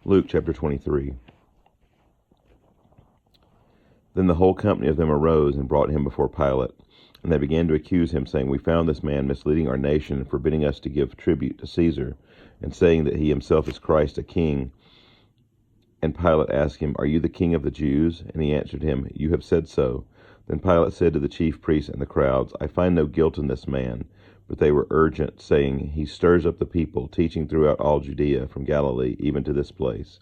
Luke chapter 23. Then the whole company of them arose and brought him before Pilate. And they began to accuse him, saying, We found this man misleading our nation and forbidding us to give tribute to Caesar, and saying that he himself is Christ, a king. And Pilate asked him, Are you the king of the Jews? And he answered him, You have said so. Then Pilate said to the chief priests and the crowds, I find no guilt in this man. But they were urgent, saying, He stirs up the people, teaching throughout all Judea, from Galilee even to this place.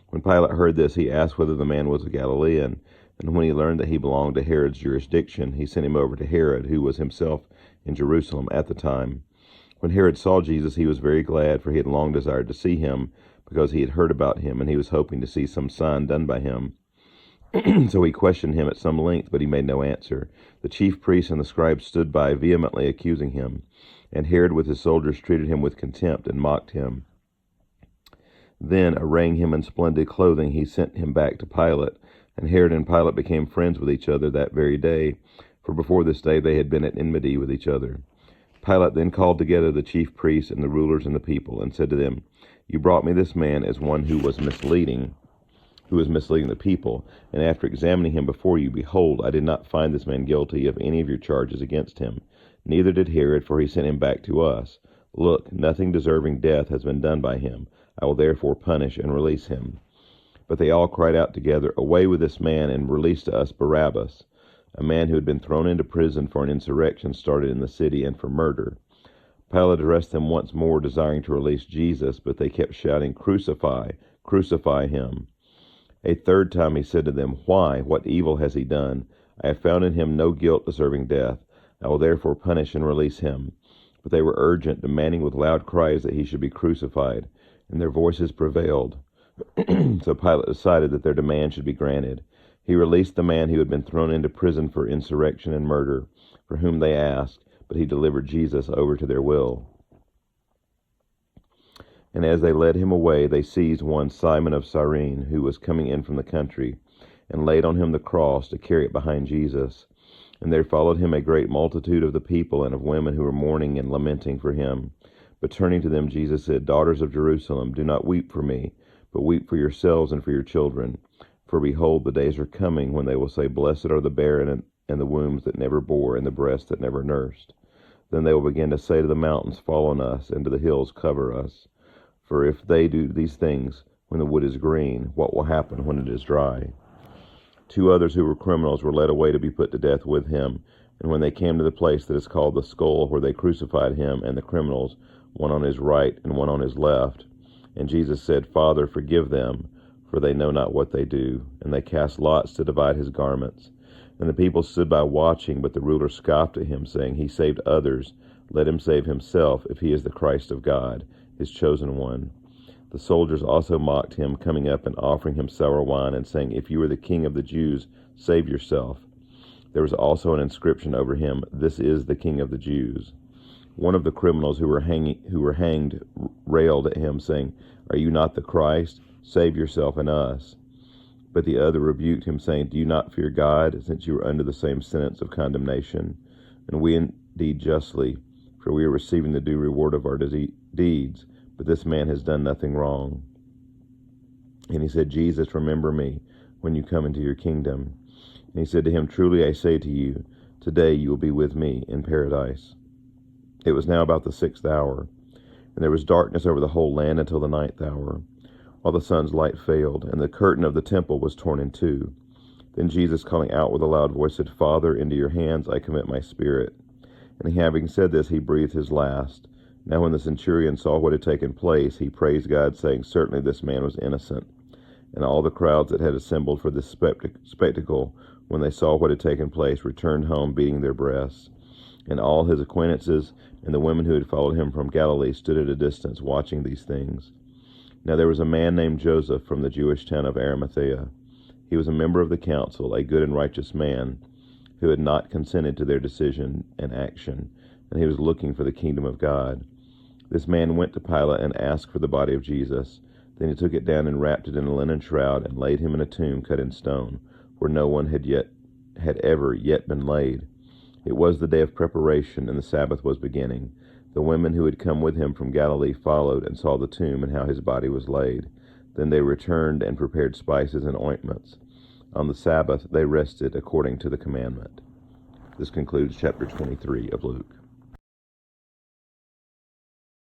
When Pilate heard this, he asked whether the man was a Galilean. And when he learned that he belonged to Herod's jurisdiction, he sent him over to Herod, who was himself in Jerusalem at the time. When Herod saw Jesus, he was very glad, for he had long desired to see him, because he had heard about him, and he was hoping to see some sign done by him. So he questioned him at some length, but he made no answer. The chief priests and the scribes stood by, vehemently accusing him. And Herod with his soldiers treated him with contempt and mocked him. Then, arraying him in splendid clothing, he sent him back to Pilate. And Herod and Pilate became friends with each other that very day, for before this day they had been at enmity with each other. Pilate then called together the chief priests and the rulers and the people, and said to them, You brought me this man as one who was misleading the people, and after examining him before you, behold, I did not find this man guilty of any of your charges against him. Neither did Herod, for he sent him back to us. Look, nothing deserving death has been done by him. I will therefore punish and release him. But they all cried out together, Away with this man, and release to us Barabbas, a man who had been thrown into prison for an insurrection started in the city and for murder. Pilate addressed them once more, desiring to release Jesus, but they kept shouting, Crucify, crucify him. A third time he said to them, Why? What evil has he done? I have found in him no guilt deserving death. I will therefore punish and release him. But they were urgent, demanding with loud cries that he should be crucified, and their voices prevailed. So Pilate decided that their demand should be granted. He released the man who had been thrown into prison for insurrection and murder, for whom they asked, but he delivered Jesus over to their will. And as they led him away, they seized one Simon of Cyrene, who was coming in from the country, and laid on him the cross to carry it behind Jesus. And there followed him a great multitude of the people and of women who were mourning and lamenting for him. But turning to them, Jesus said, Daughters of Jerusalem, do not weep for me, but weep for yourselves and for your children. For behold, the days are coming when they will say, Blessed are the barren and the wombs that never bore, and the breasts that never nursed. Then they will begin to say to the mountains, Fall on us, and to the hills, cover us. For if they do these things when the wood is green, what will happen when it is dry? 2 others who were criminals were led away to be put to death with him. And when they came to the place that is called the Skull, where they crucified him and the criminals, one on his right and one on his left, and Jesus said, Father, forgive them, for they know not what they do. And they cast lots to divide his garments. And the people stood by watching, but the ruler scoffed at him, saying, He saved others. Let him save himself, if he is the Christ of God, his chosen one. The soldiers also mocked him, coming up and offering him sour wine, and saying, If you are the king of the Jews, save yourself. There was also an inscription over him, This is the King of the Jews. One of the criminals who were hanged railed at him, saying, Are you not the Christ? Save yourself and us. But the other rebuked him, saying, Do you not fear God, since you are under the same sentence of condemnation? And we indeed justly, for we are receiving the due reward of our deeds, but this man has done nothing wrong. And he said, Jesus, remember me when you come into your kingdom. And he said to him, Truly I say to you, today you will be with me in paradise. It was now about the 6th hour, and there was darkness over the whole land until the 9th hour, while the sun's light failed, and the curtain of the temple was torn in two. Then Jesus, calling out with a loud voice, said, Father, into your hands I commit my spirit. And having said this, he breathed his last. Now when the centurion saw what had taken place, he praised God, saying, Certainly this man was innocent. And all the crowds that had assembled for this spectacle, when they saw what had taken place, returned home beating their breasts. And all his acquaintances and the women who had followed him from Galilee stood at a distance, watching these things. Now there was a man named Joseph from the Jewish town of Arimathea. He was a member of the council, a good and righteous man, who had not consented to their decision and action, and he was looking for the kingdom of God. This man went to Pilate and asked for the body of Jesus. Then he took it down and wrapped it in a linen shroud and laid him in a tomb cut in stone, where no one had ever yet been laid. It was the day of preparation, and the Sabbath was beginning. The women who had come with him from Galilee followed and saw the tomb and how his body was laid. Then they returned and prepared spices and ointments. On the Sabbath they rested according to the commandment. This concludes chapter 23 of Luke.